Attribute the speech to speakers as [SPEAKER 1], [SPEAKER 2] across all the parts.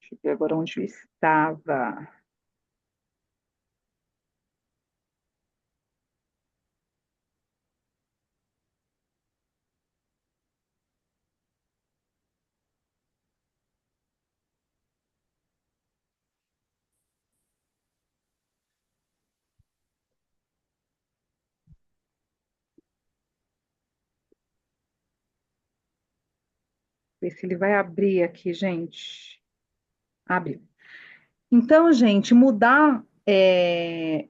[SPEAKER 1] Deixa eu ver agora onde eu estava. Ver se ele vai abrir aqui, gente. Abriu. Então, gente, mudar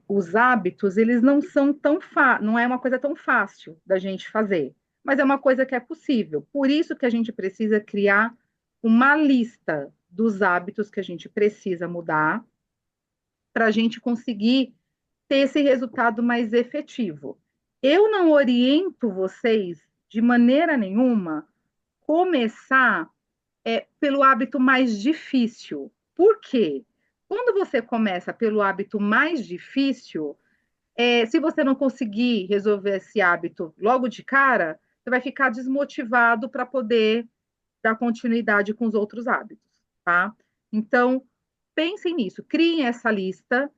[SPEAKER 1] os hábitos, eles não são não é uma coisa tão fácil da gente fazer, mas é uma coisa que é possível. Por isso que a gente precisa criar uma lista dos hábitos que a gente precisa mudar para a gente conseguir ter esse resultado mais efetivo. Eu não oriento vocês de maneira nenhuma começar pelo hábito mais difícil. Por quê? Quando você começa pelo hábito mais difícil, se você não conseguir resolver esse hábito logo de cara, você vai ficar desmotivado para poder dar continuidade com os outros hábitos, tá? Então, pensem nisso, criem essa lista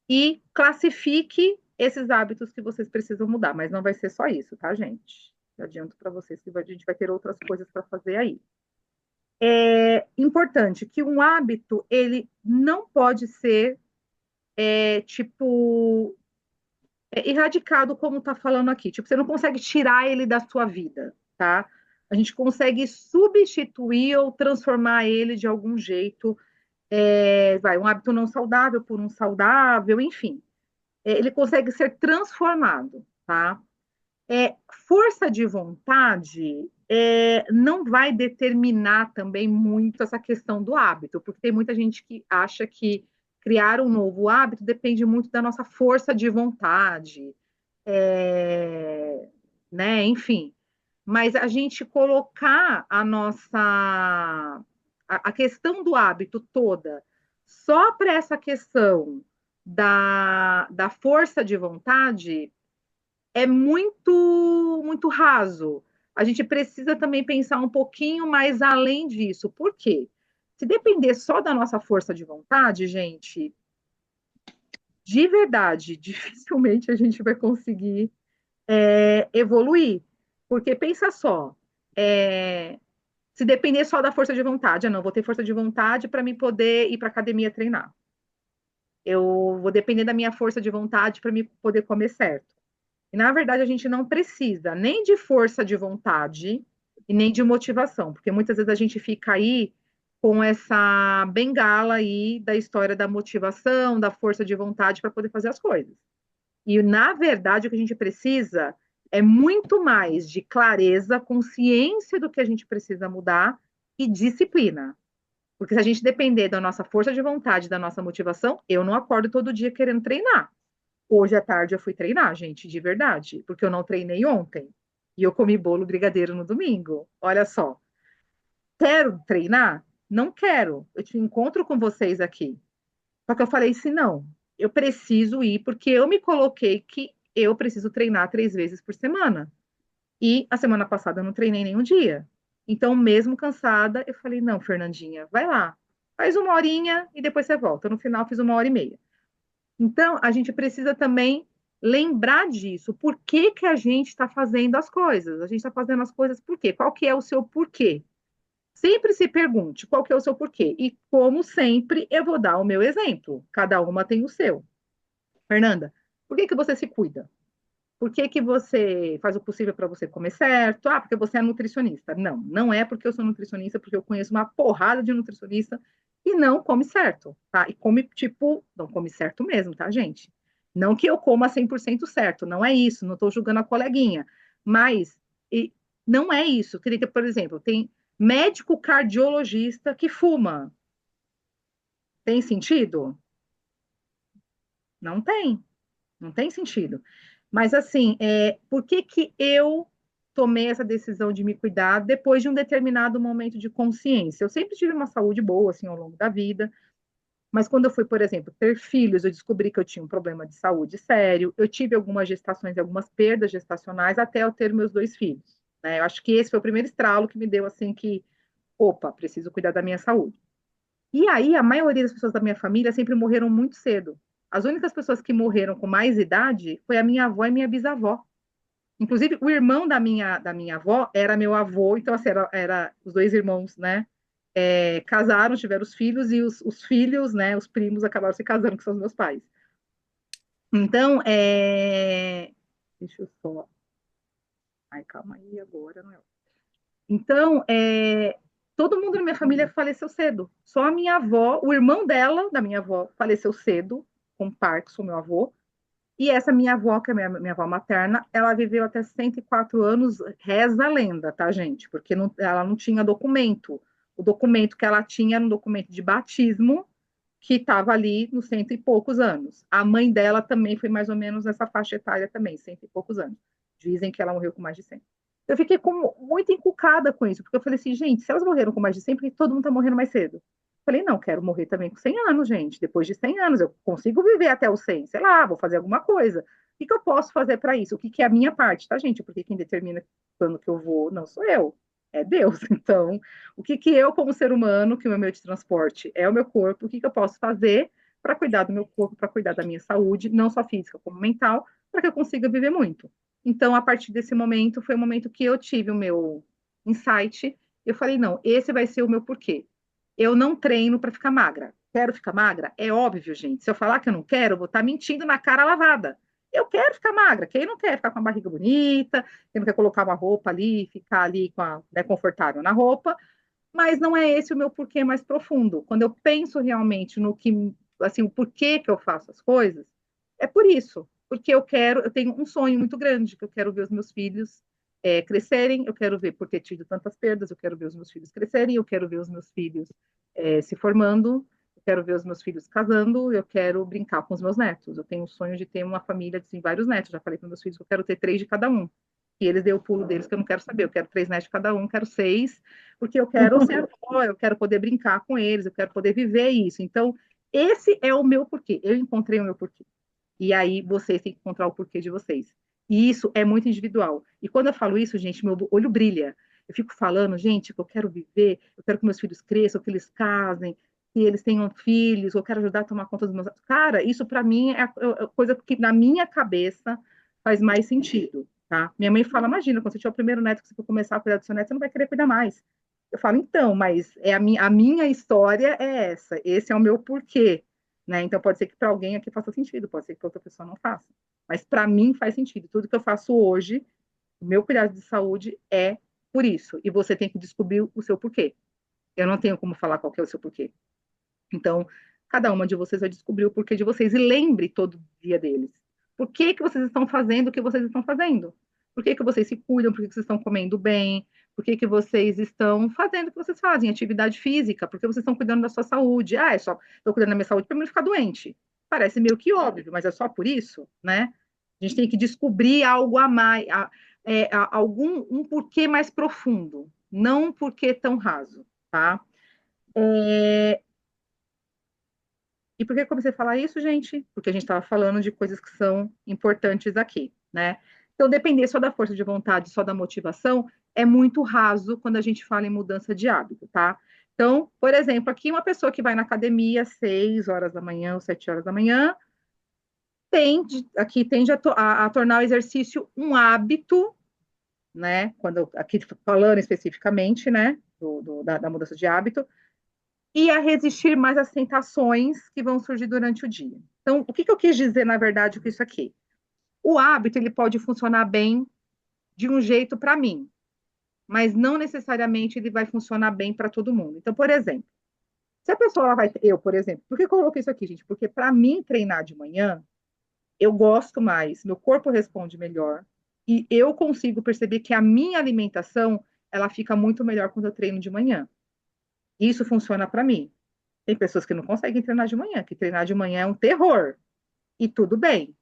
[SPEAKER 1] e classifique esses hábitos que vocês precisam mudar, mas não vai ser só isso, tá, gente? Eu adianto para vocês que a gente vai ter outras coisas para fazer aí. É importante que um hábito ele não pode ser tipo erradicado como está falando aqui. Tipo, você não consegue tirar ele da sua vida, tá? A gente consegue substituir ou transformar ele de algum jeito, um hábito não saudável por um saudável, enfim. Ele consegue ser transformado, tá? Força de vontade não vai determinar também muito essa questão do hábito, porque tem muita gente que acha que criar um novo hábito depende muito da nossa força de vontade, é, né? Enfim, mas a gente colocar a questão do hábito toda só para essa questão da força de vontade é muito raso. A gente precisa também pensar um pouquinho mais além disso. Por quê? Se depender só da nossa força de vontade, gente, de verdade, dificilmente a gente vai conseguir evoluir. Porque pensa só, é, se depender só da força de vontade, não, vou ter força de vontade para me poder ir para academia treinar. Eu vou depender da minha força de vontade para me poder comer certo. E, na verdade, a gente não precisa nem de força de vontade e nem de motivação, porque muitas vezes a gente fica aí com essa bengala aí da história da motivação, da força de vontade para poder fazer as coisas. E, na verdade, o que a gente precisa é muito mais de clareza, consciência do que a gente precisa mudar e disciplina. Porque se a gente depender da nossa força de vontade, da nossa motivação, eu não acordo todo dia querendo treinar. Hoje à tarde eu fui treinar, gente, de verdade, porque eu não treinei ontem. E eu comi bolo brigadeiro no domingo. Olha só. Quero treinar? Não quero. Eu te encontro com vocês aqui. Só que eu falei assim: não, eu preciso ir, porque eu me coloquei que eu preciso treinar 3 vezes por semana. E a semana passada eu não treinei nenhum dia. Então, mesmo cansada, eu falei: não, Fernandinha, vai lá. Faz uma horinha e depois você volta. No final, fiz 1 hora e meia. Então, a gente precisa também lembrar disso. Por que que a gente está fazendo as coisas? A gente está fazendo as coisas por quê? Qual que é o seu porquê? Sempre se pergunte qual que é o seu porquê. E, como sempre, eu vou dar o meu exemplo. Cada uma tem o seu. Fernanda, por que que você se cuida? Por que que você faz o possível para você comer certo? Ah, porque você é nutricionista. Não, não é porque eu sou nutricionista, porque eu conheço uma porrada de nutricionista e não come certo, tá? E come, tipo, não come certo mesmo, tá, gente? Não que eu coma 100% certo, não é isso, não estou julgando a coleguinha, mas e, não é isso. Queria que, por exemplo, tem médico cardiologista que fuma. Tem sentido? Não tem. Não tem sentido. Mas assim, por que que eu tomei essa decisão de me cuidar depois de um determinado momento de consciência? Eu sempre tive uma saúde boa, assim, ao longo da vida, mas quando eu fui, por exemplo, ter filhos, eu descobri que eu tinha um problema de saúde sério, eu tive algumas gestações, algumas perdas gestacionais até eu ter meus 2 filhos, né? Eu acho que esse foi o primeiro estralo que me deu, assim, que, opa, preciso cuidar da minha saúde. E aí, a maioria das pessoas da minha família sempre morreram muito cedo. As únicas pessoas que morreram com mais idade foi a minha avó e minha bisavó. Inclusive, o irmão da minha avó era meu avô, então, assim, era os dois irmãos, né? Casaram, tiveram os filhos, e os filhos, né? Os primos acabaram se casando, que são os meus pais. Então, deixa eu só. Ai, calma aí, agora não é. Então, todo mundo na minha família faleceu cedo. Só a minha avó, o irmão dela, da minha avó, faleceu cedo, com Parkinson, meu avô. E essa minha avó, que é minha avó materna, ela viveu até 104 anos, reza a lenda, tá, gente? Porque ela não tinha documento. O documento que ela tinha era um documento de batismo, que estava ali nos cento e poucos anos. A mãe dela também foi mais ou menos nessa faixa etária também, cento e poucos anos. Dizem que ela morreu com mais de 100. Eu fiquei muito encucada com isso, porque eu falei assim, gente, se elas morreram com mais de 100, por que todo mundo está morrendo mais cedo? Eu falei, não, quero morrer também com 100 anos, gente. Depois de 100 anos, eu consigo viver até os 100, sei lá, vou fazer alguma coisa. O que eu posso fazer para isso? O que é a minha parte, tá, gente? Porque quem determina quando que eu vou não sou eu, é Deus. Então, o que eu, como ser humano, que o meu meio de transporte é o meu corpo, o que eu posso fazer para cuidar do meu corpo, para cuidar da minha saúde, não só física, como mental, para que eu consiga viver muito. Então, a partir desse momento, foi o momento que eu tive o meu insight. Eu falei, não, esse vai ser o meu porquê. Eu não treino para ficar magra. Quero ficar magra? É óbvio, gente. Se eu falar que eu não quero, eu vou estar mentindo na cara lavada. Eu quero ficar magra. Quem não quer ficar com a barriga bonita, quem não quer colocar uma roupa ali, ficar ali né, confortável na roupa, mas não é esse o meu porquê mais profundo. Quando eu penso realmente no que, assim, o porquê que eu faço as coisas, é por isso, porque eu tenho um sonho muito grande, que eu quero ver os meus filhos crescerem, eu quero ver por ter tido tantas perdas, eu quero ver os meus filhos crescerem, eu quero ver os meus filhos se formando, eu quero ver os meus filhos casando, eu quero brincar com os meus netos. Eu tenho um sonho de ter uma família de assim, vários netos. Já falei para meus filhos que eu quero ter 3 de cada um. E eles deu o pulo deles que eu não quero saber. Eu quero 3 netos de cada um, quero 6, porque eu quero ser avó, eu quero poder brincar com eles, eu quero poder viver isso. Então, esse é o meu porquê. Eu encontrei o meu porquê. E aí vocês têm que encontrar o porquê de vocês. E isso é muito individual. E quando eu falo isso, gente, meu olho brilha. Eu fico falando, gente, que eu quero viver, eu quero que meus filhos cresçam, que eles casem, que eles tenham filhos, eu quero ajudar a tomar conta dos meus. Cara, isso para mim é a coisa que na minha cabeça faz mais sentido, tá? Minha mãe fala, imagina, quando você tiver o primeiro neto, que você for começar a cuidar do seu neto, você não vai querer cuidar mais. Eu falo, então, mas a minha história é essa, esse é o meu porquê, né? Então pode ser que para alguém aqui faça sentido, pode ser que para outra pessoa não faça. Mas para mim faz sentido. Tudo que eu faço hoje, o meu cuidado de saúde é por isso. E você tem que descobrir o seu porquê. Eu não tenho como falar qual é o seu porquê. Então, cada uma de vocês vai descobrir o porquê de vocês e lembre todo dia deles. Por que que vocês estão fazendo o que vocês estão fazendo? Por que que vocês se cuidam? Por que que vocês estão comendo bem? Por que que vocês estão fazendo o que vocês fazem? Atividade física? Porque vocês estão cuidando da sua saúde? Ah, é só estou cuidando da minha saúde para não ficar doente. Parece meio que óbvio, mas é só por isso, né? A gente tem que descobrir algo a mais, algum um porquê mais profundo, não um porquê tão raso, tá? É, e por que eu comecei a falar isso, gente? Porque a gente estava falando de coisas que são importantes aqui, né? Então, depender só da força de vontade, só da motivação, é muito raso quando a gente fala em mudança de hábito, tá? Então, por exemplo, aqui uma pessoa que vai na academia às 6 horas da manhã ou 7 horas da manhã, tende a tornar o exercício um hábito, né? Quando aqui falando especificamente, né? Da mudança de hábito, e a resistir mais às tentações que vão surgir durante o dia. Então, o que eu quis dizer, na verdade, com isso aqui? O hábito ele pode funcionar bem de um jeito para mim, mas não necessariamente ele vai funcionar bem para todo mundo. Então, por exemplo, se a pessoa ela vai, eu, por exemplo, por que eu coloquei isso aqui, gente? Porque para mim treinar de manhã, eu gosto mais, meu corpo responde melhor e eu consigo perceber que a minha alimentação ela fica muito melhor quando eu treino de manhã. Isso funciona para mim. Tem pessoas que não conseguem treinar de manhã, que treinar de manhã é um terror. E tudo bem.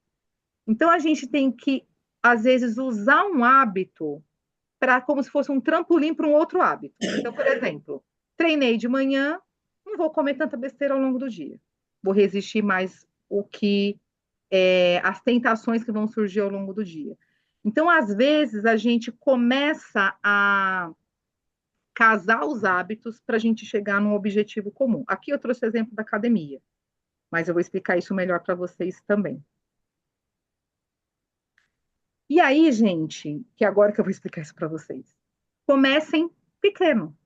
[SPEAKER 1] Então a gente tem que, às vezes, usar um hábito para como se fosse um trampolim para um outro hábito. Então, por exemplo, treinei de manhã, não vou comer tanta besteira ao longo do dia. Vou resistir mais as tentações que vão surgir ao longo do dia. Então, às vezes, a gente começa a casar os hábitos para a gente chegar num objetivo comum. Aqui eu trouxe o exemplo da academia, mas eu vou explicar isso melhor para vocês também. E aí, gente, que agora que eu vou explicar isso para vocês, comecem pequeno.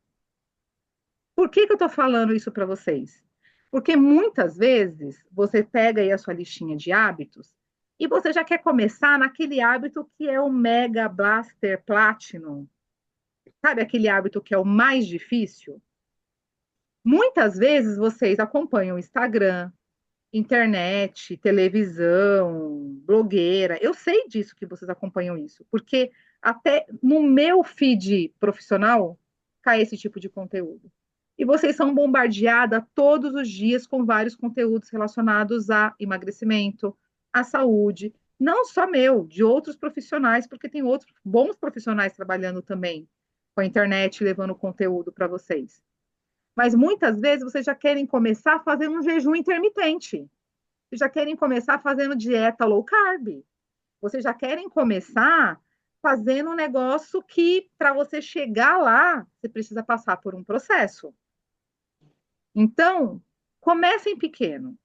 [SPEAKER 1] Por que que eu estou falando isso para vocês? Porque muitas vezes você pega aí a sua listinha de hábitos e você já quer começar naquele hábito que é o Mega Blaster Platinum, sabe aquele hábito que é o mais difícil? Muitas vezes vocês acompanham o Instagram, internet, televisão, blogueira. Eu sei disso que vocês acompanham isso, porque até no meu feed profissional cai esse tipo de conteúdo. E vocês são bombardeadas todos os dias com vários conteúdos relacionados a emagrecimento, à saúde, não só meu, de outros profissionais, porque tem outros bons profissionais trabalhando também com a internet, levando conteúdo para vocês. Mas muitas vezes vocês já querem começar fazendo um jejum intermitente. Vocês já querem começar fazendo dieta low carb. Vocês já querem começar fazendo um negócio que, para você chegar lá, você precisa passar por um processo. Então, comecem pequeno.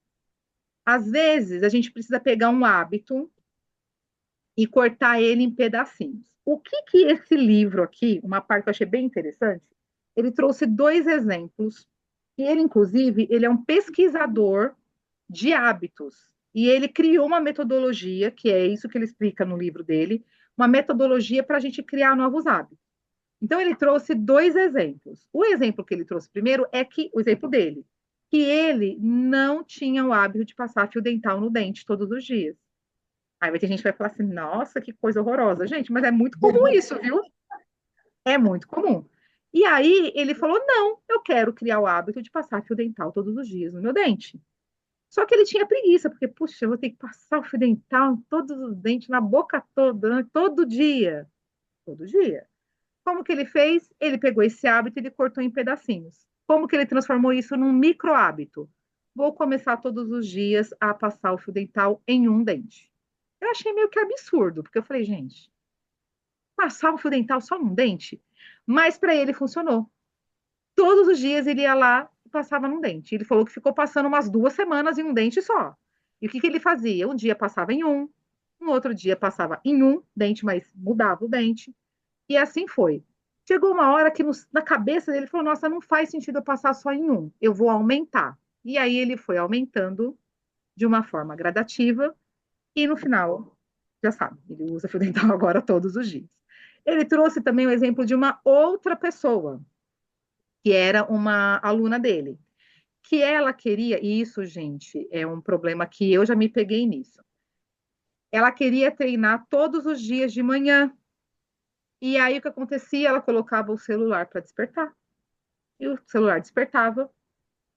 [SPEAKER 1] Às vezes, a gente precisa pegar um hábito e cortar ele em pedacinhos. O que que esse livro aqui, uma parte que eu achei bem interessante, ele trouxe dois exemplos. E ele, inclusive, ele é um pesquisador de hábitos. E ele criou uma metodologia, que é isso que ele explica no livro dele, uma metodologia para a gente criar novos hábitos. Então, ele trouxe dois exemplos. O exemplo que ele trouxe primeiro é que, o exemplo dele, que ele não tinha o hábito de passar fio dental no dente todos os dias. Aí vai ter gente que vai falar assim, nossa, que coisa horrorosa. Gente, mas é muito comum isso, viu? É muito comum. E aí ele falou, não, eu quero criar o hábito de passar fio dental todos os dias no meu dente. Só que ele tinha preguiça, porque, puxa, eu vou ter que passar o fio dental em todos os dentes, na boca toda, né? Todo dia. Todo dia. Como que ele fez? Ele pegou esse hábito e ele cortou em pedacinhos. Como que ele transformou isso num micro hábito? Vou começar todos os dias a passar o fio dental em um dente. Eu achei meio que absurdo, porque eu falei, gente, passar o fio dental só num dente? Mas para ele funcionou. Todos os dias ele ia lá e passava num dente. Ele falou que ficou passando umas 2 semanas em um dente só. E o que que ele fazia? Um dia passava em um outro dia passava em um dente, mas mudava o dente. E assim foi. Chegou uma hora que na cabeça dele falou: Nossa, não faz sentido eu passar só em um, eu vou aumentar. E aí ele foi aumentando de uma forma gradativa e no final, já sabe, ele usa fio dental agora todos os dias. Ele trouxe também o exemplo de uma outra pessoa, que era uma aluna dele, que ela queria, e isso, gente, é um problema que eu já me peguei nisso. Ela queria treinar todos os dias de manhã. E aí o que acontecia? Ela colocava o celular para despertar. E o celular despertava.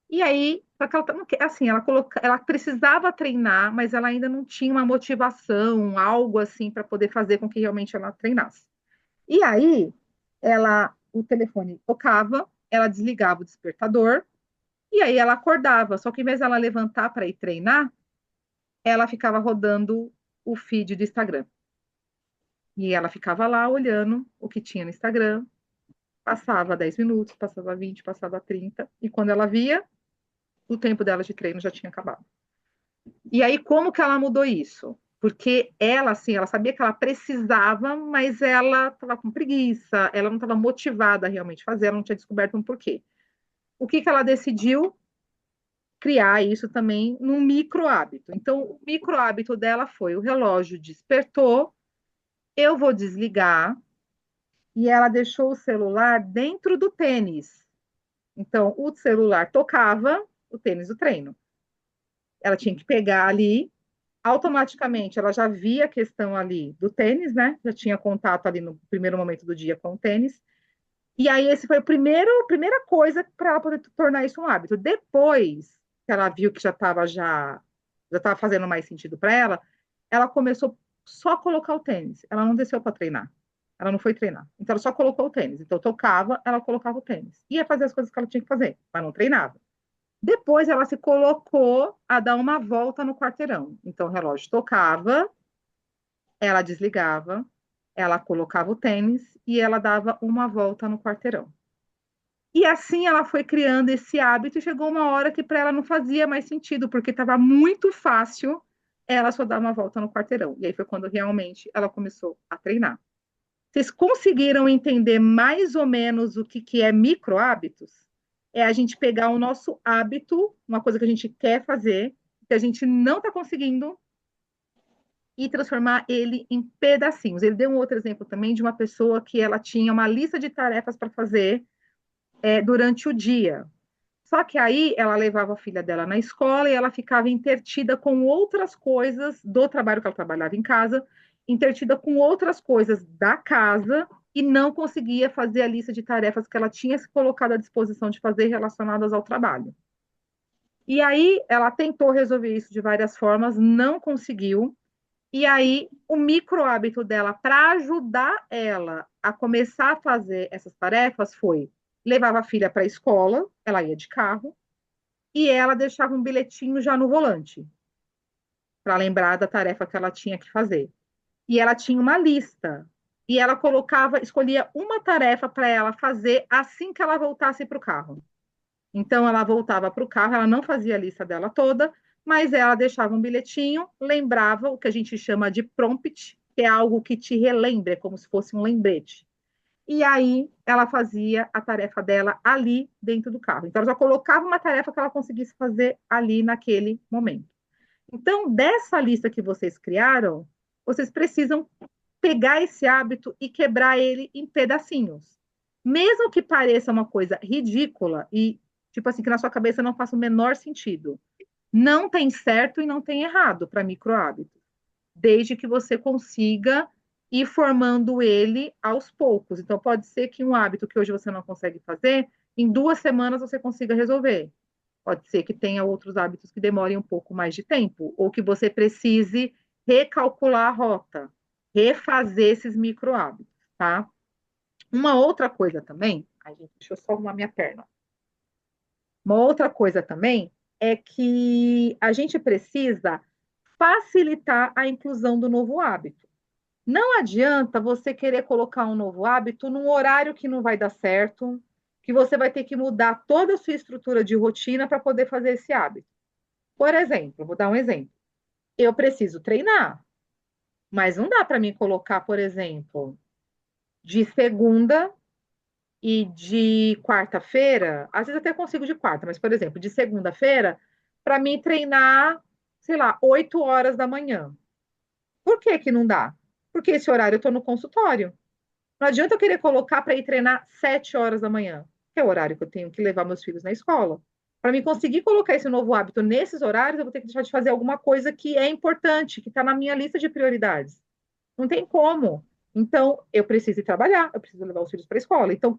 [SPEAKER 1] E aí, só que ela, assim, ela precisava treinar, mas ela ainda não tinha uma motivação, algo assim, para poder fazer com que realmente ela treinasse. E aí, o telefone tocava, ela desligava o despertador, e aí ela acordava. Só que em vez dela levantar para ir treinar, ela ficava rodando o feed do Instagram. E ela ficava lá olhando o que tinha no Instagram, passava 10 minutos, passava 20, passava 30, e quando ela via, o tempo dela de treino já tinha acabado. E aí, como que ela mudou isso? Porque ela, assim, ela sabia que ela precisava, mas ela estava com preguiça, ela não estava motivada a realmente fazer, ela não tinha descoberto um porquê. O que que ela decidiu? Criar isso também num micro hábito. Então, o micro hábito dela foi: o relógio despertou, eu vou desligar, e ela deixou o celular dentro do tênis. Então, o celular tocava, o tênis do treino. Ela tinha que pegar ali, automaticamente ela já via a questão ali do tênis, né? Já tinha contato ali no primeiro momento do dia com o tênis. E aí, esse foi a primeira coisa para ela poder tornar isso um hábito. Depois que ela viu que já estava fazendo mais sentido para ela, ela começou só a colocar o tênis. Ela não desceu para treinar. Ela não foi treinar. Então, ela só colocou o tênis. Então, tocava, ela colocava o tênis. Ia fazer as coisas que ela tinha que fazer, mas não treinava. Depois, ela se colocou a dar uma volta no quarteirão. Então, o relógio tocava, ela desligava, ela colocava o tênis e ela dava uma volta no quarteirão. E assim ela foi criando esse hábito e chegou uma hora que para ela não fazia mais sentido, porque estava muito fácil ela só dar uma volta no quarteirão. E aí foi quando realmente ela começou a treinar. Vocês conseguiram entender mais ou menos o que, é micro hábitos? É a gente pegar o nosso hábito, uma coisa que a gente quer fazer, que a gente não está conseguindo, e transformar ele em pedacinhos. Ele deu um outro exemplo também de uma pessoa que ela tinha uma lista de tarefas para fazer durante o dia. Só que aí ela levava a filha dela na escola e ela ficava intertida com outras coisas do trabalho que ela trabalhava em casa, intertida com outras coisas da casa e não conseguia fazer a lista de tarefas que ela tinha se colocado à disposição de fazer relacionadas ao trabalho. E aí ela tentou resolver isso de várias formas, não conseguiu. E aí o micro hábito dela para ajudar ela a começar a fazer essas tarefas foi levava a filha para a escola, ela ia de carro, e ela deixava um bilhetinho já no volante, para lembrar da tarefa que ela tinha que fazer. E ela tinha uma lista. E ela colocava, escolhia uma tarefa para ela fazer assim que ela voltasse para o carro. Então ela voltava para o carro, ela não fazia a lista dela toda, mas ela deixava um bilhetinho, lembrava o que a gente chama de prompt, que é algo que te relembra, é como se fosse um lembrete. E aí ela fazia a tarefa dela ali dentro do carro. Então ela já colocava uma tarefa que ela conseguisse fazer ali naquele momento. Então, dessa lista que vocês criaram, vocês precisam pegar esse hábito e quebrar ele em pedacinhos. Mesmo que pareça uma coisa ridícula e, tipo assim, que na sua cabeça não faça o menor sentido. Não tem certo e não tem errado para micro hábitos, desde que você consiga ir formando ele aos poucos. Então, pode ser que um hábito que hoje você não consegue fazer, em 2 semanas você consiga resolver. Pode ser que tenha outros hábitos que demorem um pouco mais de tempo, ou que você precise recalcular a rota, refazer esses micro hábitos, tá? Uma outra coisa também, ai, gente, deixa eu só arrumar minha perna. Uma outra coisa também é que a gente precisa facilitar a inclusão do novo hábito. Não adianta você querer colocar um novo hábito num horário que não vai dar certo, que você vai ter que mudar toda a sua estrutura de rotina para poder fazer esse hábito. Por exemplo, vou dar um exemplo. Eu preciso treinar, mas não dá para mim colocar, por exemplo, de segunda e de quarta-feira, às vezes até consigo de quarta, mas, por exemplo, de segunda-feira, para mim treinar, sei lá, 8 horas da manhã. Por que que não dá? Porque esse horário eu estou no consultório. Não adianta eu querer colocar para ir treinar 7 horas da manhã, que é o horário que eu tenho que levar meus filhos na escola. Para mim conseguir colocar esse novo hábito nesses horários, eu vou ter que deixar de fazer alguma coisa que é importante, que está na minha lista de prioridades. Não tem como. Então, eu preciso ir trabalhar, eu preciso levar os filhos para a escola. Então,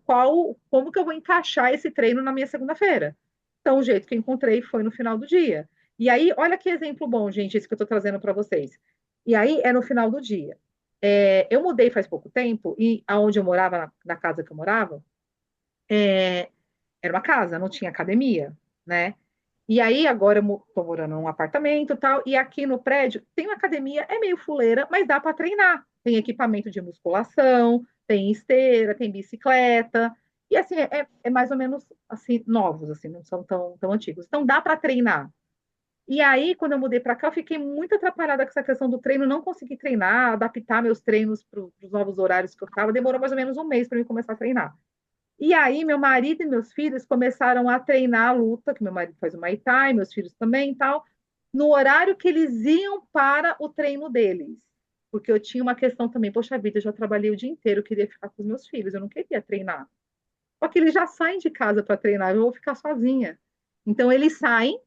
[SPEAKER 1] como que eu vou encaixar esse treino na minha segunda-feira? Então, o jeito que eu encontrei foi no final do dia. E aí, olha que exemplo bom, gente, esse que eu estou trazendo para vocês. E aí, é no final do dia. Eu mudei faz pouco tempo e aonde eu morava, na casa que eu morava, é, era uma casa, não tinha academia, né? E aí agora eu tô morando num apartamento e tal, e aqui no prédio tem uma academia, é meio fuleira, mas dá para treinar. Tem equipamento de musculação, tem esteira, tem bicicleta, e assim, é mais ou menos assim, novos, assim, não são tão antigos. Então dá para treinar. E aí, quando eu mudei para cá, eu fiquei muito atrapalhada com essa questão do treino, não consegui treinar, adaptar meus treinos para os novos horários que eu estava. Demorou mais ou menos um mês para eu começar a treinar. E aí, meu marido e meus filhos começaram a treinar a luta, que meu marido faz o Muay Thai, meus filhos também e tal, no horário que eles iam para o treino deles. Porque eu tinha uma questão também, poxa vida, eu já trabalhei o dia inteiro, eu queria ficar com os meus filhos, eu não queria treinar. Só que eles já saem de casa para treinar, eu vou ficar sozinha. Então, eles saem,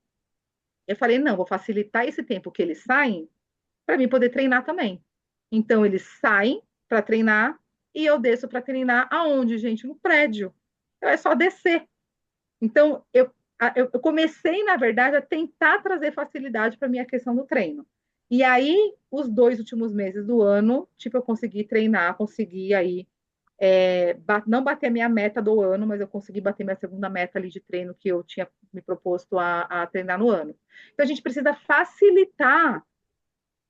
[SPEAKER 1] eu falei, não, vou facilitar esse tempo que eles saem para mim poder treinar também. Então, eles saem para treinar e eu desço para treinar aonde, gente? No prédio. Então, é só descer. Então, eu comecei, na verdade, a tentar trazer facilidade para a minha questão do treino. E aí, os 2 últimos meses do ano, tipo, eu consegui treinar, consegui aí, não bater a minha meta do ano, mas eu consegui bater minha segunda meta ali de treino que eu tinha me proposto a treinar no ano. Então, a gente precisa facilitar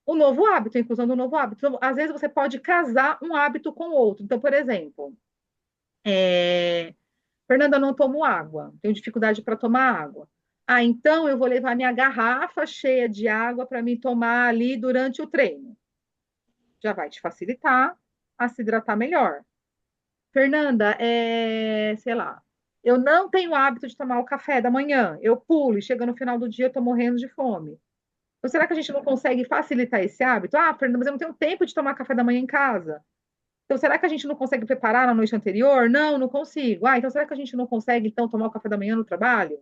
[SPEAKER 1] o novo hábito, a inclusão do novo hábito. Então, às vezes, você pode casar um hábito com outro. Então, por exemplo, Fernanda, eu não tomo água, tenho dificuldade para tomar água. Ah, então eu vou levar minha garrafa cheia de água para me tomar ali durante o treino. Já vai te facilitar a se hidratar melhor. Fernanda, sei lá, eu não tenho o hábito de tomar o café da manhã. Eu pulo e chega no final do dia eu estou morrendo de fome. Então, será que a gente não consegue facilitar esse hábito? Ah, Fernanda, mas eu não tenho tempo de tomar café da manhã em casa. Então, será que a gente não consegue preparar na noite anterior? Não, não consigo. Ah, então será que a gente não consegue, então, tomar o café da manhã no trabalho?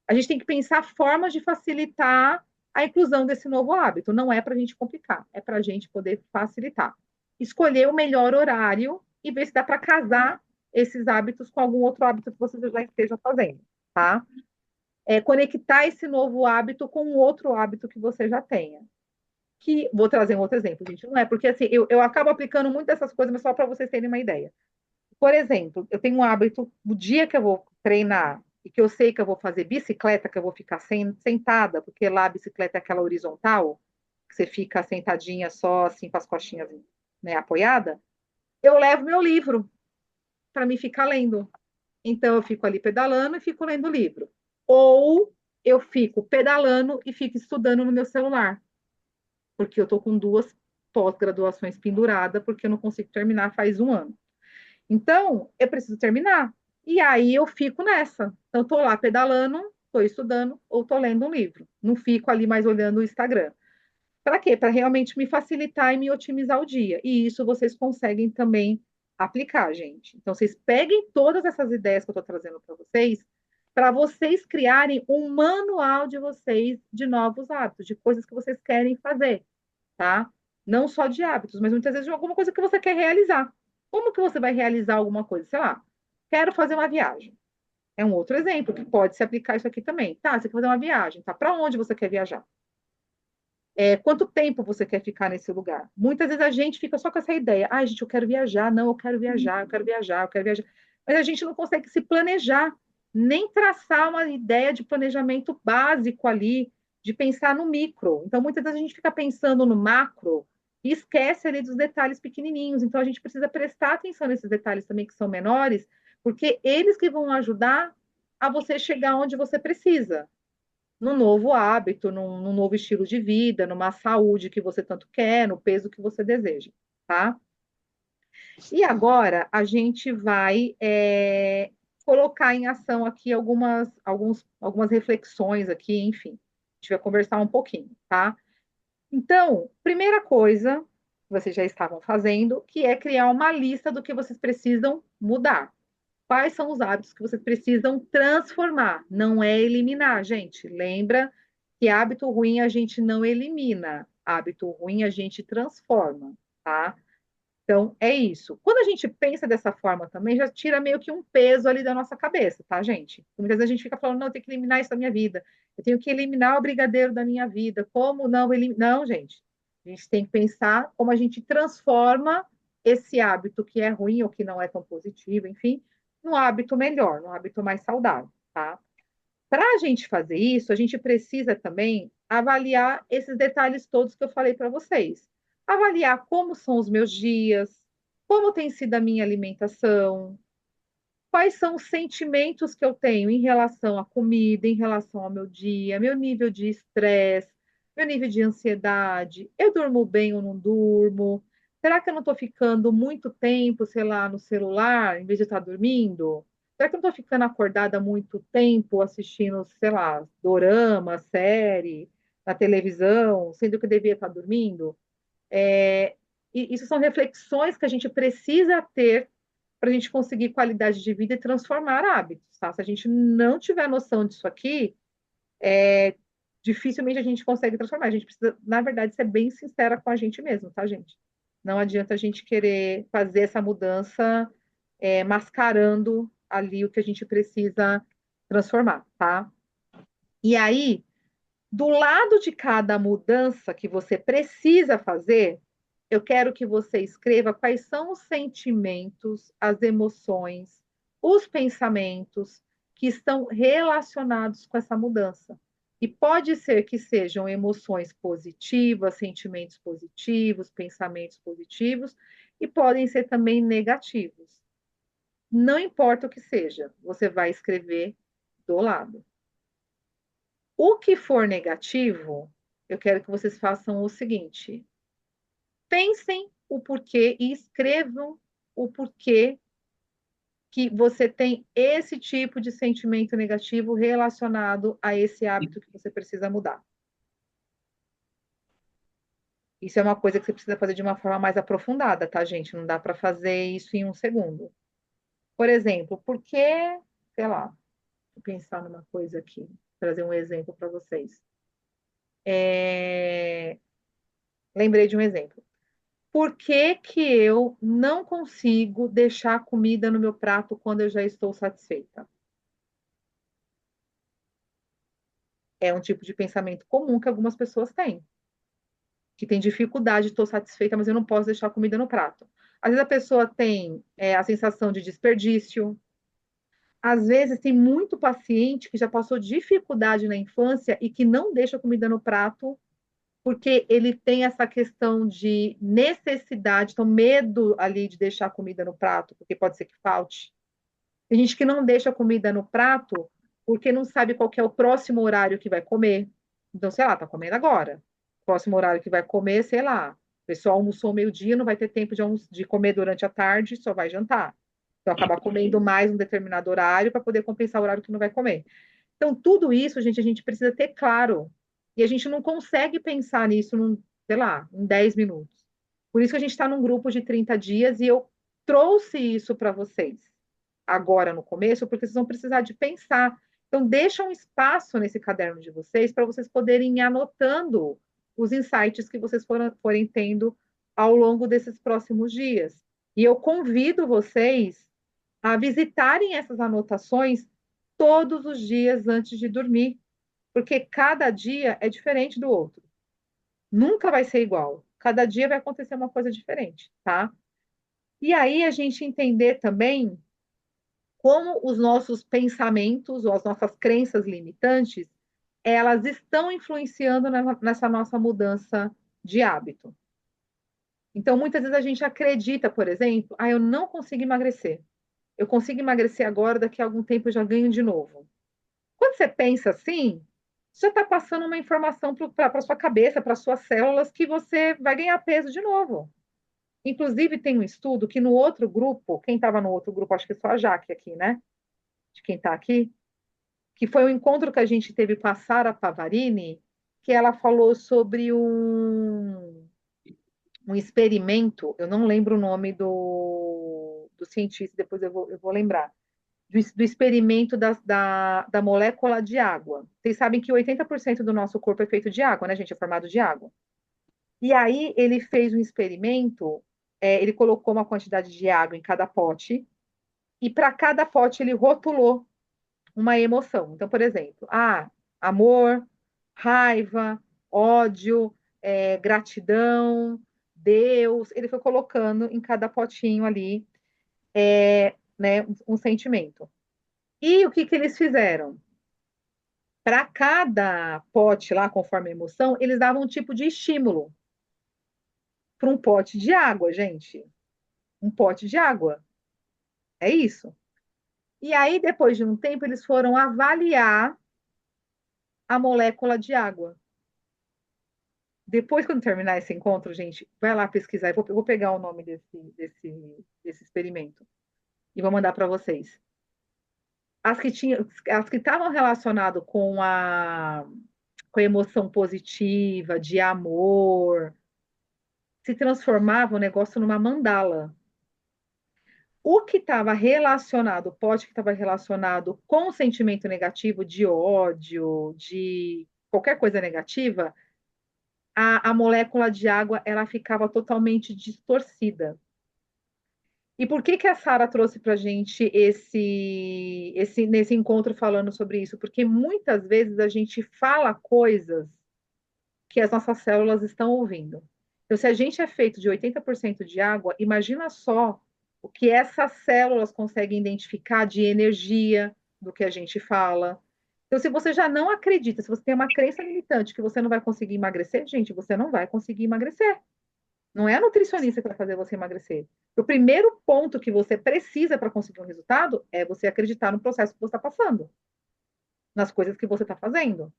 [SPEAKER 1] A gente tem que pensar formas de facilitar a inclusão desse novo hábito. Não é para a gente complicar, é para a gente poder facilitar. Escolher o melhor horário e ver se dá para casar esses hábitos com algum outro hábito que você já esteja fazendo, tá? Conectar esse novo hábito com outro hábito que você já tenha. Que vou trazer um outro exemplo, gente. Não é porque assim, eu acabo aplicando muito dessas coisas, mas só para vocês terem uma ideia. Por exemplo, eu tenho um hábito, o dia que eu vou treinar e que eu sei que eu vou fazer bicicleta, que eu vou ficar sentada, porque lá a bicicleta é aquela horizontal, que você fica sentadinha só assim com as costinhas, né, apoiada, eu levo meu livro para me ficar lendo. Então eu fico ali pedalando e fico lendo o livro. Ou eu fico pedalando e fico estudando no meu celular, porque eu estou com duas pós-graduações penduradas, porque eu não consigo terminar faz um ano. Então, eu preciso terminar. E aí eu fico nessa. Então, estou lá pedalando, estou estudando ou estou lendo um livro. Não fico ali mais olhando o Instagram. Para quê? Para realmente me facilitar e me otimizar o dia. E isso vocês conseguem também aplicar, gente. Então, vocês peguem todas essas ideias que eu estou trazendo para vocês criarem um manual de vocês de novos hábitos, de coisas que vocês querem fazer, tá? Não só de hábitos, mas muitas vezes de alguma coisa que você quer realizar. Como que você vai realizar alguma coisa? Sei lá, quero fazer uma viagem. É um outro exemplo que pode se aplicar isso aqui também. Tá, você quer fazer uma viagem, tá? Para onde você quer viajar? Quanto tempo você quer ficar nesse lugar? Muitas vezes a gente fica só com essa ideia. Ah, gente, eu quero viajar. Não, eu quero viajar, eu quero viajar, eu quero viajar. Mas a gente não consegue se planejar, nem traçar uma ideia de planejamento básico ali, de pensar no micro. Então, muitas vezes a gente fica pensando no macro e esquece ali dos detalhes pequenininhos. Então, a gente precisa prestar atenção nesses detalhes também que são menores, porque eles que vão ajudar a você chegar onde você precisa num novo hábito, num novo estilo de vida, numa saúde que você tanto quer, no peso que você deseja, tá? E agora a gente vai colocar em ação aqui algumas reflexões aqui, enfim, a gente vai conversar um pouquinho, tá? Então, primeira coisa que vocês já estavam fazendo, que é criar uma lista do que vocês precisam mudar. Quais são os hábitos que vocês precisam transformar? Não é eliminar, gente. Lembra que hábito ruim a gente não elimina, hábito ruim a gente transforma, tá? Então, é isso. Quando a gente pensa dessa forma também, já tira meio que um peso ali da nossa cabeça, tá, gente? Muitas vezes a gente fica falando, não, eu tenho que eliminar isso da minha vida. Eu tenho que eliminar o brigadeiro da minha vida. Como não eliminar? Não, gente. A gente tem que pensar como a gente transforma esse hábito que é ruim ou que não é tão positivo, enfim, num hábito melhor, num hábito mais saudável, tá? Para a gente fazer isso, a gente precisa também avaliar esses detalhes todos que eu falei para vocês. Avaliar como são os meus dias, como tem sido a minha alimentação, quais são os sentimentos que eu tenho em relação à comida, em relação ao meu dia, meu nível de estresse, meu nível de ansiedade, eu durmo bem ou não durmo? Será que eu não estou ficando muito tempo, sei lá, no celular, em vez de estar dormindo? Será que eu não estou ficando acordada muito tempo assistindo, sei lá, dorama, série, na televisão, sendo que eu devia estar dormindo? E isso são reflexões que a gente precisa ter para a gente conseguir qualidade de vida e transformar hábitos, tá? Se a gente não tiver noção disso aqui, dificilmente a gente consegue transformar. A gente precisa, na verdade, ser bem sincera com a gente mesmo, tá, gente? Não adianta a gente querer fazer essa mudança mascarando ali o que a gente precisa transformar, tá? E aí, do lado de cada mudança que você precisa fazer, eu quero que você escreva quais são os sentimentos, as emoções, os pensamentos que estão relacionados com essa mudança. E pode ser que sejam emoções positivas, sentimentos positivos, pensamentos positivos, e podem ser também negativos. Não importa o que seja, você vai escrever do lado. O que for negativo, eu quero que vocês façam o seguinte: pensem o porquê e escrevam o porquê que você tem esse tipo de sentimento negativo relacionado a esse hábito que você precisa mudar. Isso é uma coisa que você precisa fazer de uma forma mais aprofundada, tá, gente? Não dá para fazer isso em um segundo. Por exemplo, por que, sei lá, vou pensar numa coisa aqui, trazer um exemplo para vocês. É... Lembrei de um exemplo. Por que que eu não consigo deixar comida no meu prato quando eu já estou satisfeita? É um tipo de pensamento comum que algumas pessoas têm, que tem dificuldade, estou satisfeita, mas eu não posso deixar comida no prato. Às vezes a pessoa tem a sensação de desperdício. Às vezes tem muito paciente que já passou dificuldade na infância e que não deixa comida no prato porque ele tem essa questão de necessidade, então medo ali de deixar comida no prato, porque pode ser que falte. Tem gente que não deixa comida no prato porque não sabe qual que é o próximo horário que vai comer. Então, sei lá, tá comendo agora. Próximo horário que vai comer, sei lá. O pessoal almoçou meio-dia, não vai ter tempo de comer durante a tarde, só vai jantar. Então, acaba comendo mais um determinado horário para poder compensar o horário que não vai comer. Então, tudo isso, gente, a gente precisa ter claro. E a gente não consegue pensar nisso, sei lá, em 10 minutos. Por isso que a gente está num grupo de 30 dias e eu trouxe isso para vocês agora no começo, porque vocês vão precisar de pensar. Então, deixa um espaço nesse caderno de vocês para vocês poderem ir anotando os insights que vocês forem tendo ao longo desses próximos dias. E eu convido vocês a visitarem essas anotações todos os dias antes de dormir, porque cada dia é diferente do outro. Nunca vai ser igual. Cada dia vai acontecer uma coisa diferente, tá? E aí a gente entender também como os nossos pensamentos ou as nossas crenças limitantes, elas estão influenciando nessa nossa mudança de hábito. Então, muitas vezes a gente acredita, por exemplo, eu não consigo emagrecer. Eu consigo emagrecer agora, daqui a algum tempo eu já ganho de novo. Quando você pensa assim, você está passando uma informação para a sua cabeça, para suas células, que você vai ganhar peso de novo. Inclusive, tem um estudo que no outro grupo, quem estava no outro grupo, acho que só a Jaque aqui, né? De quem está aqui, que foi um encontro que a gente teve com a Sara Pavarini, que ela falou sobre um experimento, eu não lembro o nome do cientista, depois eu vou lembrar, do experimento da molécula de água. Vocês sabem que 80% do nosso corpo é feito de água, né, gente? É formado de água. E aí ele fez um experimento, ele colocou uma quantidade de água em cada pote, e para cada pote ele rotulou uma emoção. Então, por exemplo, amor, raiva, ódio, gratidão, Deus. Ele foi colocando em cada potinho ali, né, um sentimento. E o que que eles fizeram? Para cada pote lá, conforme a emoção, eles davam um tipo de estímulo para um pote de água, gente. Um pote de água. É isso. E aí, depois de um tempo, eles foram avaliar a molécula de água. Depois, quando terminar esse encontro, gente, vai lá pesquisar. Eu vou pegar o nome desse experimento e vou mandar para vocês. As que estavam relacionadas com a emoção positiva, de amor, se transformava o negócio numa mandala. O que estava relacionado, o pote que estava relacionado com o sentimento negativo, de ódio, de qualquer coisa negativa, a molécula de água ela ficava totalmente distorcida. E por que que a Sara trouxe para a gente nesse encontro falando sobre isso? Porque muitas vezes a gente fala coisas que as nossas células estão ouvindo. Então, se a gente é feito de 80% de água, imagina só o que essas células conseguem identificar de energia do que a gente fala. Então, se você já não acredita, se você tem uma crença limitante que você não vai conseguir emagrecer, gente, você não vai conseguir emagrecer. Não é a nutricionista que vai fazer você emagrecer. O primeiro ponto que você precisa para conseguir um resultado é você acreditar no processo que você está passando, nas coisas que você está fazendo.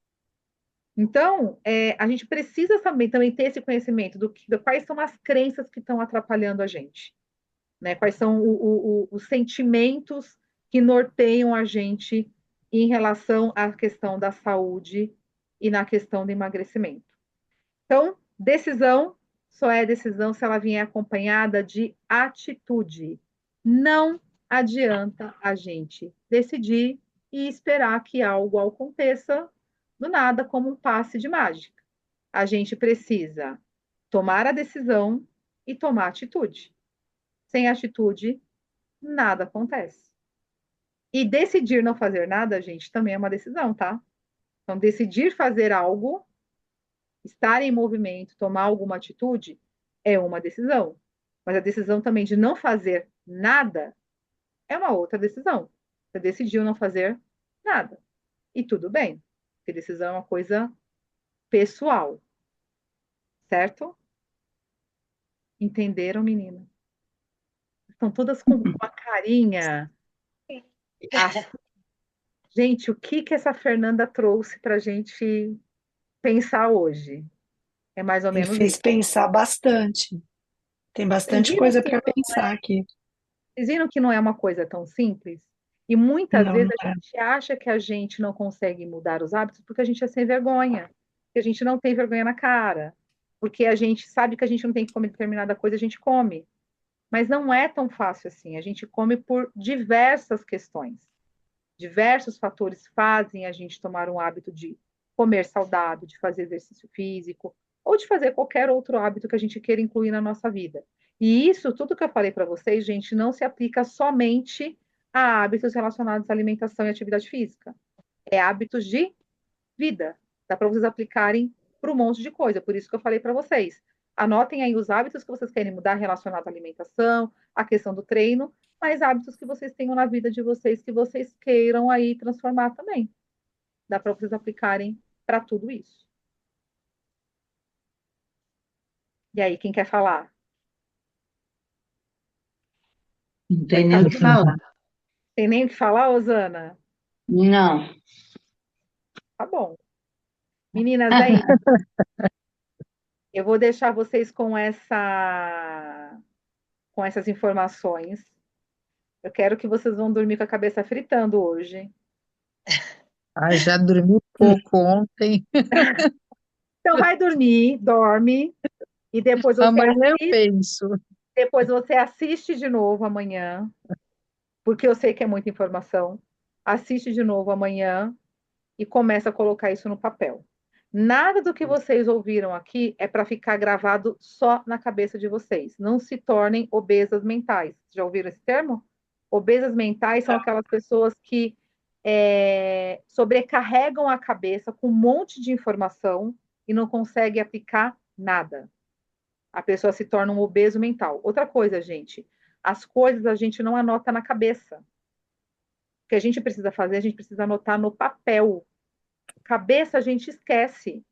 [SPEAKER 1] Então, a gente precisa também ter esse conhecimento do quais são as crenças que estão atrapalhando a gente, né? Quais são os sentimentos que norteiam a gente em relação à questão da saúde e na questão do emagrecimento. Então, decisão só é decisão se ela vier acompanhada de atitude. Não adianta a gente decidir e esperar que algo aconteça do nada, como um passe de mágica. A gente precisa tomar a decisão e tomar atitude. Sem atitude, nada acontece. E decidir não fazer nada, gente, também é uma decisão, tá? Então, decidir fazer algo, estar em movimento, tomar alguma atitude, é uma decisão. Mas a decisão também de não fazer nada é uma outra decisão. Você decidiu não fazer nada. E tudo bem, porque decisão é uma coisa pessoal, certo? Entenderam, menina? Estão todas com uma carinha. Assim. Gente, o que que essa Fernanda trouxe para a gente pensar hoje? É mais ou
[SPEAKER 2] Me
[SPEAKER 1] menos
[SPEAKER 2] fez
[SPEAKER 1] isso.
[SPEAKER 2] pensar bastante. Tem
[SPEAKER 1] Vocês
[SPEAKER 2] bastante
[SPEAKER 1] viram
[SPEAKER 2] coisa
[SPEAKER 1] que
[SPEAKER 2] para pensar aqui.
[SPEAKER 1] Vocês viram que não é uma coisa tão simples? E muitas
[SPEAKER 2] Não,
[SPEAKER 1] vezes
[SPEAKER 2] não
[SPEAKER 1] a
[SPEAKER 2] é.
[SPEAKER 1] gente acha que a gente não consegue mudar os hábitos porque a gente é sem vergonha, que a gente não tem vergonha na cara, porque a gente sabe que a gente não tem que comer determinada coisa, a gente come. Mas não é tão fácil assim. A gente come por diversas questões. Diversos fatores fazem a gente tomar um hábito de comer saudável, de fazer exercício físico, ou de fazer qualquer outro hábito que a gente queira incluir na nossa vida. E isso, tudo que eu falei para vocês, gente, não se aplica somente a hábitos relacionados à alimentação e atividade física. É hábitos de vida. Dá para vocês aplicarem para um monte de coisa. Por isso que eu falei para vocês. Anotem aí os hábitos que vocês querem mudar relacionados à alimentação, à questão do treino, mas hábitos que vocês tenham na vida de vocês que vocês queiram aí transformar também. Dá para vocês aplicarem para tudo isso. E aí, quem quer falar?
[SPEAKER 3] Não
[SPEAKER 1] Já
[SPEAKER 3] tem
[SPEAKER 1] que tá
[SPEAKER 3] nem o que
[SPEAKER 1] todo mundo.
[SPEAKER 3] falar.
[SPEAKER 1] Tem nem o que falar, Osana?
[SPEAKER 3] Não.
[SPEAKER 1] Tá bom. Meninas, é isso. Eu vou deixar vocês com essas informações. Eu quero que vocês vão dormir com a cabeça fritando hoje.
[SPEAKER 4] Ah, já dormi pouco ontem.
[SPEAKER 1] Então vai dormir, dorme e
[SPEAKER 4] Amanhã eu penso.
[SPEAKER 1] depois você assiste de novo amanhã, porque eu sei que é muita informação. Assiste de novo amanhã e começa a colocar isso no papel. Nada do que vocês ouviram aqui é para ficar gravado só na cabeça de vocês. Não se tornem obesas mentais. Já ouviram esse termo? Obesas mentais são aquelas pessoas que sobrecarregam a cabeça com um monte de informação e não conseguem aplicar nada. A pessoa se torna um obeso mental. Outra coisa, gente, as coisas a gente não anota na cabeça. O que a gente precisa fazer, a gente precisa anotar no papel. Cabeça a gente esquece,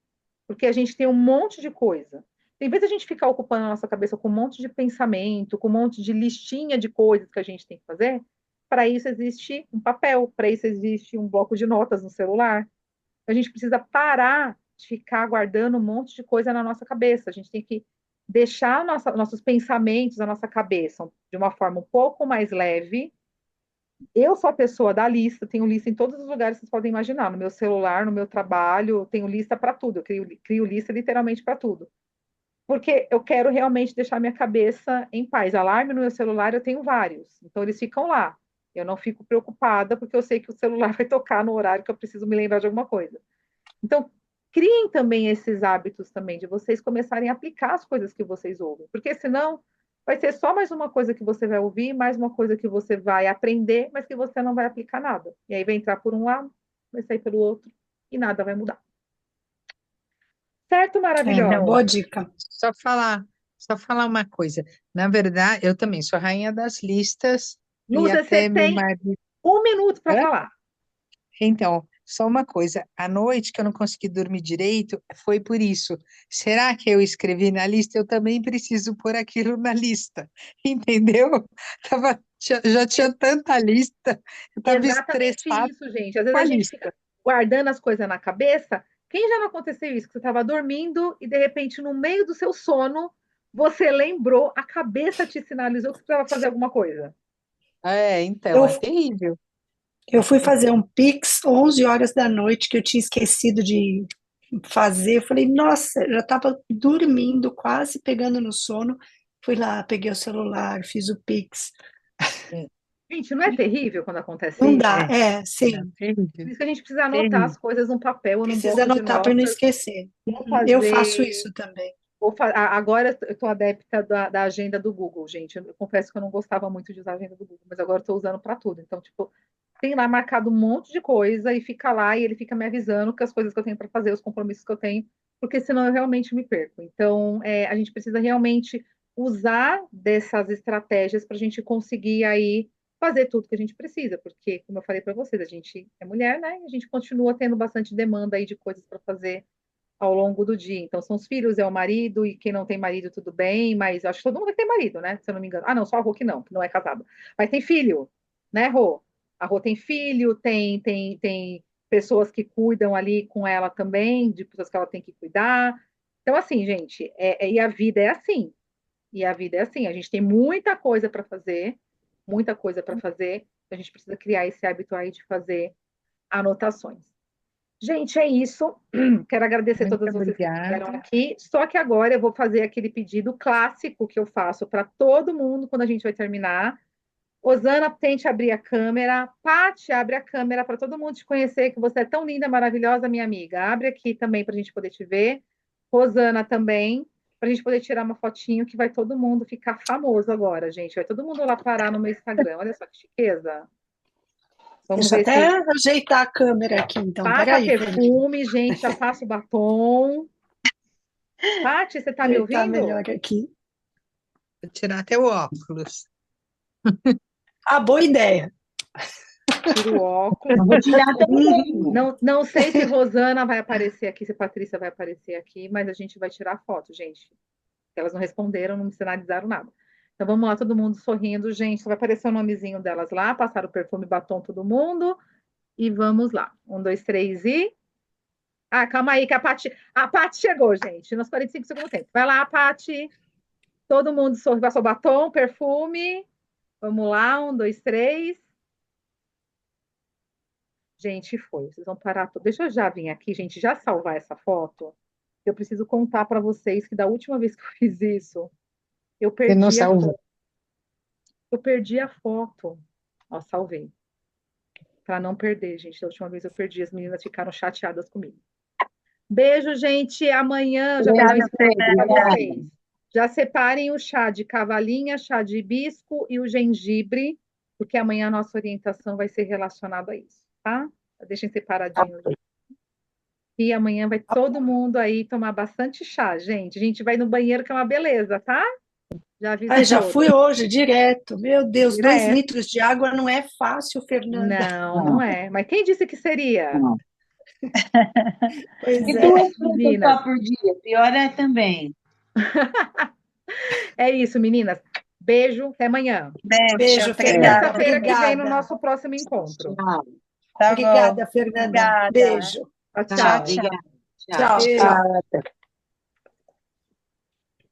[SPEAKER 1] porque a gente tem um monte de coisa. Em vez de a gente ficar ocupando a nossa cabeça com um monte de pensamento, com um monte de listinha de coisas que a gente tem que fazer, para isso existe um papel, para isso existe um bloco de notas no celular. A gente precisa parar de ficar guardando um monte de coisa na nossa cabeça. A gente tem que deixar nossos pensamentos na nossa cabeça de uma forma um pouco mais leve. Eu sou a pessoa da lista, tenho lista em todos os lugares que vocês podem imaginar. No meu celular, no meu trabalho, tenho lista para tudo. Eu crio lista literalmente para tudo. Porque eu quero realmente deixar minha cabeça em paz. Alarme no meu celular eu tenho vários. Então eles ficam lá. Eu não fico preocupada porque eu sei que o celular vai tocar no horário que eu preciso me lembrar de alguma coisa. Então, criem também esses hábitos também de vocês começarem a aplicar as coisas que vocês ouvem, porque senão vai ser só mais uma coisa que você vai ouvir, mais uma coisa que você vai aprender, mas que você não vai aplicar nada. E aí vai entrar por um lado, vai sair pelo outro e nada vai mudar. Certo,
[SPEAKER 2] É uma
[SPEAKER 1] maravilhosa?
[SPEAKER 2] boa dica.
[SPEAKER 4] Só falar uma coisa. Na verdade, eu também sou rainha das listas e
[SPEAKER 1] Lúcia, você
[SPEAKER 4] até meu
[SPEAKER 1] tem
[SPEAKER 4] marido.
[SPEAKER 1] 1 minuto para
[SPEAKER 4] Hã?
[SPEAKER 1] falar.
[SPEAKER 4] Então, só uma coisa, à noite que eu não consegui dormir direito, foi por isso. Será que eu escrevi na lista? Eu também preciso pôr aquilo na lista, entendeu? Já tinha tanta lista, eu estava
[SPEAKER 1] Exatamente
[SPEAKER 4] estressada
[SPEAKER 1] isso, gente. Às vezes
[SPEAKER 4] com a
[SPEAKER 1] a gente fica
[SPEAKER 4] lista.
[SPEAKER 1] guardando as coisas na cabeça. Quem já não aconteceu isso? Que você estava dormindo e de repente, no meio do seu sono, você lembrou, a cabeça te sinalizou que você precisava fazer alguma coisa.
[SPEAKER 4] Então,
[SPEAKER 2] Eu,
[SPEAKER 4] é terrível.
[SPEAKER 2] eu fui fazer um Pix 11 horas da noite que eu tinha esquecido de fazer. Eu falei, nossa, já estava dormindo, quase pegando no sono. Fui lá, peguei o celular, fiz o Pix.
[SPEAKER 4] É,
[SPEAKER 1] Gente, não é terrível quando acontece
[SPEAKER 2] Não
[SPEAKER 1] isso?
[SPEAKER 2] dá,
[SPEAKER 4] não,
[SPEAKER 2] sim.
[SPEAKER 1] Por
[SPEAKER 4] terrível,
[SPEAKER 1] isso que a gente precisa anotar
[SPEAKER 4] terrível.
[SPEAKER 1] as coisas num papel ou num
[SPEAKER 2] Precisa
[SPEAKER 1] bloco de
[SPEAKER 2] anotar para não
[SPEAKER 1] notas.
[SPEAKER 2] esquecer.
[SPEAKER 1] Vou
[SPEAKER 2] Eu faço
[SPEAKER 1] fazer.
[SPEAKER 2] isso também.
[SPEAKER 1] Agora eu estou adepta da agenda do Google, gente. Eu confesso que eu não gostava muito de usar a agenda do Google, mas agora estou usando para tudo. Então, tipo, tem lá marcado um monte de coisa e fica lá e ele fica me avisando que as coisas que eu tenho para fazer, os compromissos que eu tenho, porque senão eu realmente me perco. Então, a gente precisa realmente usar dessas estratégias para a gente conseguir aí fazer tudo que a gente precisa, porque, como eu falei para vocês, a gente é mulher, né? E a gente continua tendo bastante demanda aí de coisas para fazer ao longo do dia. Então, são os filhos, é o marido, e quem não tem marido, tudo bem, mas acho que todo mundo tem marido, né? Se eu não me engano. Ah, não, só a Rô que não é casado. Mas tem filho, né, Rô? A Rô tem filho, tem pessoas que cuidam ali com ela também, de pessoas que ela tem que cuidar. Então, assim, gente, e a vida é assim. E a vida é assim, a gente tem muita coisa para fazer, a gente precisa criar esse hábito aí de fazer anotações. Gente, é isso. Quero agradecer a
[SPEAKER 4] Muito
[SPEAKER 1] todas vocês que estiveram
[SPEAKER 4] obrigada.
[SPEAKER 1] aqui. Só que agora eu vou fazer aquele pedido clássico que eu faço para todo mundo quando a gente vai terminar. Osana, tente abrir a câmera. Paty, abre a câmera para todo mundo te conhecer, que você é tão linda, maravilhosa, minha amiga. Abre aqui também para a gente poder te ver. Rosana também, para a gente poder tirar uma fotinho que vai todo mundo ficar famoso agora, gente. Vai todo mundo lá parar no meu Instagram. Olha só que chiqueza. Vamos
[SPEAKER 2] Deixa eu
[SPEAKER 1] ver
[SPEAKER 2] até
[SPEAKER 1] se
[SPEAKER 2] ajeitar a câmera aqui, então.
[SPEAKER 1] passa
[SPEAKER 2] Peraí, Fernanda.
[SPEAKER 1] perfume, gente, já passa o batom. Paty, você está me
[SPEAKER 2] Ajeitar
[SPEAKER 1] ouvindo?
[SPEAKER 2] melhor aqui.
[SPEAKER 4] Vou tirar até o óculos.
[SPEAKER 2] Ah, boa ideia.
[SPEAKER 1] Tira o óculos.
[SPEAKER 3] Eu vou tirar também.
[SPEAKER 1] Não sei se Rosana vai aparecer aqui, se Patrícia vai aparecer aqui, mas a gente vai tirar foto, gente. Elas não responderam, não me sinalizaram nada. Então vamos lá, todo mundo sorrindo, gente. Só vai aparecer o nomezinho delas lá, passaram o perfume batom todo mundo. E vamos lá. 1, 2, 3 e. Ah, calma aí, que a Paty chegou, gente, nos 45 segundos tempo. Vai lá, Paty. Todo mundo sorri, passou batom, perfume. Vamos lá, 1, 2, 3. Gente, foi. Vocês vão parar tudo. Deixa eu já vir aqui, gente, já salvar essa foto. Eu preciso contar para vocês que da última vez que eu fiz isso, eu
[SPEAKER 4] Você não
[SPEAKER 1] perdi a
[SPEAKER 4] salvou.
[SPEAKER 1] foto. Eu perdi a foto. Ó, salvei. Para não perder, gente. Da última vez eu perdi, as meninas ficaram chateadas comigo. Beijo, gente. Amanhã eu já vou dar um
[SPEAKER 3] Obrigada, Fê.
[SPEAKER 1] spoiler para
[SPEAKER 3] Obrigada.
[SPEAKER 1] vocês. Já separem o chá de cavalinha, chá de hibisco e o gengibre, porque amanhã a nossa orientação vai ser relacionada a isso, tá? Deixem separadinho. E amanhã vai todo mundo aí tomar bastante chá, gente. A gente vai no banheiro, que é uma beleza, tá? Já aviso
[SPEAKER 2] Ai, já
[SPEAKER 1] todos.
[SPEAKER 2] fui hoje, direto. Meu Deus, 2
[SPEAKER 1] Direto.
[SPEAKER 2] litros de água não é fácil, Fernanda.
[SPEAKER 1] Não, não
[SPEAKER 3] Não,
[SPEAKER 1] é. Mas quem disse que seria?
[SPEAKER 3] não.
[SPEAKER 2] Pois
[SPEAKER 3] E
[SPEAKER 2] é.
[SPEAKER 3] 2 frutas
[SPEAKER 1] Meninas,
[SPEAKER 3] só por dia, pior é também.
[SPEAKER 1] é isso, meninas. Beijo, até amanhã.
[SPEAKER 3] Beijo,
[SPEAKER 2] Beijo,
[SPEAKER 1] Até
[SPEAKER 2] Fernanda.
[SPEAKER 3] obrigada.
[SPEAKER 1] terça-feira que vem no
[SPEAKER 2] Obrigada.
[SPEAKER 1] nosso próximo encontro.
[SPEAKER 3] Tchau. Tá bom.
[SPEAKER 2] Obrigada, Fernanda.
[SPEAKER 3] Obrigada.
[SPEAKER 2] Beijo.
[SPEAKER 1] Tchau,
[SPEAKER 3] Tchau,
[SPEAKER 1] tchau.
[SPEAKER 3] tchau. Tchau.
[SPEAKER 2] Tchau, tchau.
[SPEAKER 3] Beijo.